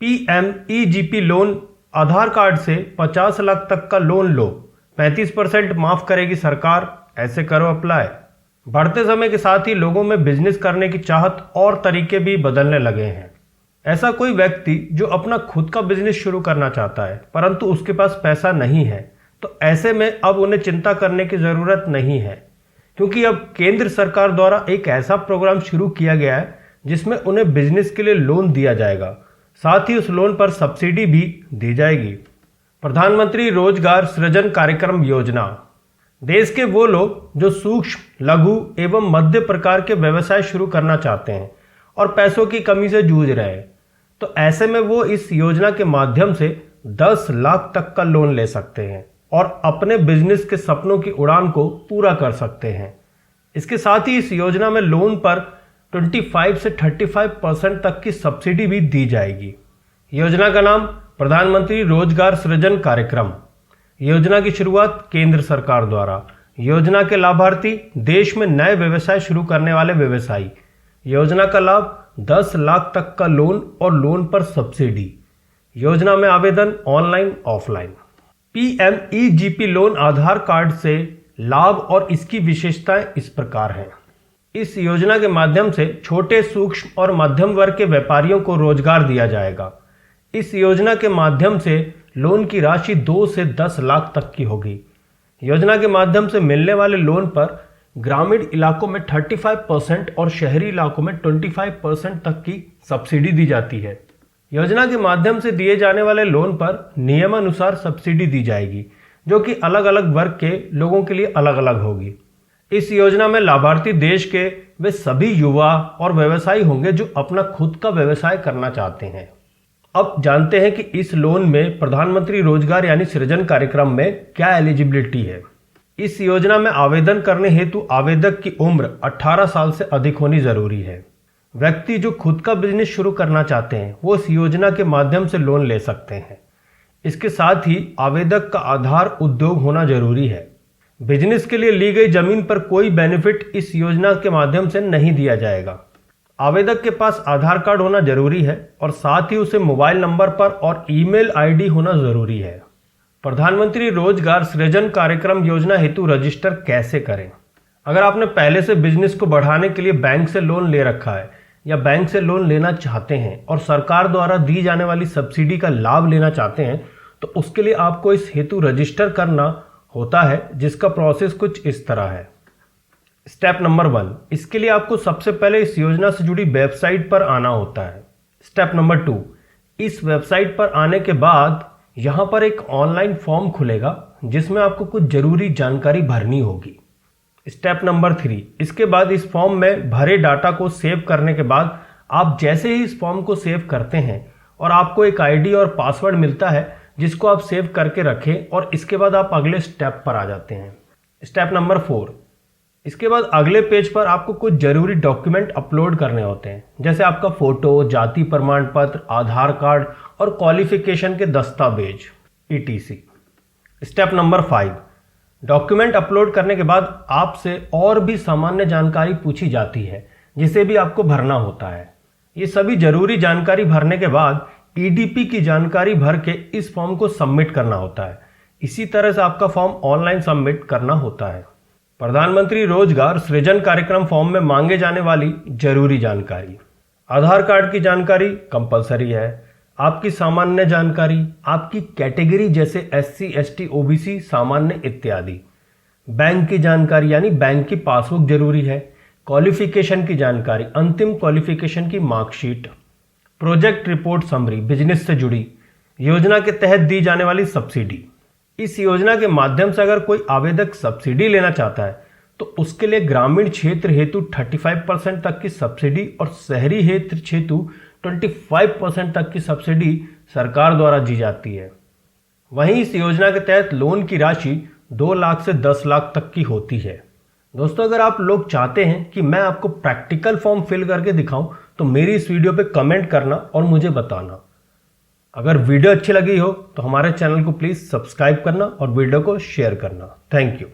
PMEGP loan आधार card से 50 लाख तक का लोन लो, 35% माफ करेगी सरकार, ऐसे करो अप्लाई। बढ़ते समय के साथ ही लोगों में बिजनेस करने की चाहत और तरीके भी बदलने लगे हैं। ऐसा कोई व्यक्ति जो अपना खुद का बिजनेस शुरू करना चाहता है परंतु उसके पास पैसा नहीं है, तो ऐसे में अब उन्हें चिंता करने की ज़रूरत नहीं है, क्योंकि अब केंद्र सरकार द्वारा एक ऐसा प्रोग्राम शुरू किया गया है जिसमें उन्हें बिजनेस के लिए लोन दिया जाएगा, साथ ही उस लोन पर सब्सिडी भी दी जाएगी। प्रधानमंत्री रोजगार सृजन कार्यक्रम योजना देश के वो लोग जो सूक्ष्म, लघु एवं मध्य प्रकार के व्यवसाय शुरू करना चाहते हैं और पैसों की कमी से जूझ रहे हैं, तो ऐसे में वो इस योजना के माध्यम से 10 लाख तक का लोन ले सकते हैं और अपने बिजनेस के सपनों की उड़ान को पूरा कर सकते हैं। इसके साथ ही इस योजना में लोन पर 25 से 35% तक की सब्सिडी भी दी जाएगी। योजना का नाम प्रधानमंत्री रोजगार सृजन कार्यक्रम। योजना की शुरुआत केंद्र सरकार द्वारा। योजना के लाभार्थी देश में नए व्यवसाय शुरू करने वाले व्यवसायी। योजना का लाभ 10 लाख तक का लोन और लोन पर सब्सिडी। योजना में आवेदन ऑनलाइन ऑफलाइन। PMEGP लोन आधार कार्ड से लाभ और इसकी विशेषताएं इस प्रकार हैं। इस योजना के माध्यम से छोटे, सूक्ष्म और मध्यम वर्ग के व्यापारियों को रोजगार दिया जाएगा। इस योजना के माध्यम से लोन की राशि 2 से 10 लाख तक की होगी। योजना के माध्यम से मिलने वाले लोन पर ग्रामीण इलाकों में 35% और शहरी इलाकों में 25% तक की सब्सिडी दी जाती है। योजना के माध्यम से दिए जाने वाले लोन पर नियमानुसार सब्सिडी दी जाएगी, जो कि अलग अलग वर्ग के लोगों के लिए अलग अलग होगी। इस योजना में लाभार्थी देश के वे सभी युवा और व्यवसायी होंगे जो अपना खुद का व्यवसाय करना चाहते हैं। अब जानते हैं कि इस लोन में प्रधानमंत्री रोजगार यानी सृजन कार्यक्रम में क्या एलिजिबिलिटी है। इस योजना में आवेदन करने हेतु आवेदक की उम्र 18 साल से अधिक होनी जरूरी है। व्यक्ति जो खुद का बिजनेस शुरू करना चाहते हैं वो इस योजना के माध्यम से लोन ले सकते हैं। इसके साथ ही आवेदक का आधार उद्योग होना जरूरी है। बिजनेस के लिए ली गई जमीन पर कोई बेनिफिट इस योजना के माध्यम से नहीं दिया जाएगा। आवेदक के पास आधार कार्ड होना जरूरी है और साथ ही उसे मोबाइल नंबर पर और ईमेल आईडी होना जरूरी है। प्रधानमंत्री रोजगार सृजन कार्यक्रम योजना हेतु रजिस्टर कैसे करें? अगर आपने पहले से बिजनेस को बढ़ाने के लिए बैंक से लोन ले रखा है या बैंक से लोन लेना चाहते हैं और सरकार द्वारा दी जाने वाली सब्सिडी का लाभ लेना चाहते हैं, तो उसके लिए आपको इस हेतु रजिस्टर करना होता है, जिसका प्रोसेस कुछ इस तरह है। स्टेप नंबर 1, इसके लिए आपको सबसे पहले इस योजना से जुड़ी वेबसाइट पर आना होता है। स्टेप नंबर 2, इस वेबसाइट पर आने के बाद यहाँ पर एक ऑनलाइन फॉर्म खुलेगा जिसमें आपको कुछ जरूरी जानकारी भरनी होगी। स्टेप नंबर 3, इसके बाद इस फॉर्म में भरे डाटा को सेव करने के बाद आप जैसे ही इस फॉर्म को सेव करते हैं और आपको एक आईडी और पासवर्ड मिलता है जिसको आप सेव करके रखें और इसके बाद आप अगले स्टेप पर आ जाते हैं। स्टेप नंबर 4, इसके बाद अगले पेज पर आपको कुछ जरूरी डॉक्यूमेंट अपलोड करने होते हैं, जैसे आपका फोटो, जाति प्रमाण पत्र, आधार कार्ड और क्वालिफिकेशन के दस्तावेज ETC। Step number 5, document upload करने के बाद आपसे और भी सामान्य जानकारी पूछी जाती है जिसे भी आपको भरना होता है। ये सभी जरूरी जानकारी भरने के बाद EDP की जानकारी भर के इस फॉर्म को सबमिट करना होता है। इसी तरह से आपका फॉर्म ऑनलाइन सबमिट करना होता है। प्रधानमंत्री रोजगार सृजन कार्यक्रम फॉर्म में मांगे जाने वाली जरूरी जानकारी: आधार कार्ड की जानकारी कंपलसरी है, आपकी सामान्य जानकारी, आपकी कैटेगरी जैसे SC ST OBC सामान्य इत्यादि, बैंक की जानकारी यानी बैंक की पासबुक जरूरी है, क्वालिफिकेशन की जानकारी, अंतिम क्वालिफिकेशन की marksheet, project report summary, business से जुड़ी, योजना के तहत दी जाने वाली सब्सिडी। इस योजना के माध्यम से अगर कोई आवेदक सब्सिडी लेना चाहता है तो उसके लिए ग्रामीण क्षेत्र हेतु 35% तक की सब्सिडी और शहरी क्षेत्र हेतु 25% तक की सब्सिडी सरकार द्वारा दी जाती है। वहीं इस योजना के तहत लोन की राशि 2 लाख से 10 लाख तक की होती है। दोस्तों, अगर आप लोग चाहते हैं कि मैं आपको प्रैक्टिकल फॉर्म फिल करके दिखाऊं तो मेरी इस वीडियो पे कमेंट करना और मुझे बताना। अगर वीडियो अच्छी लगी हो तो हमारे चैनल को प्लीज़ सब्सक्राइब करना और वीडियो को शेयर करना। Thank you.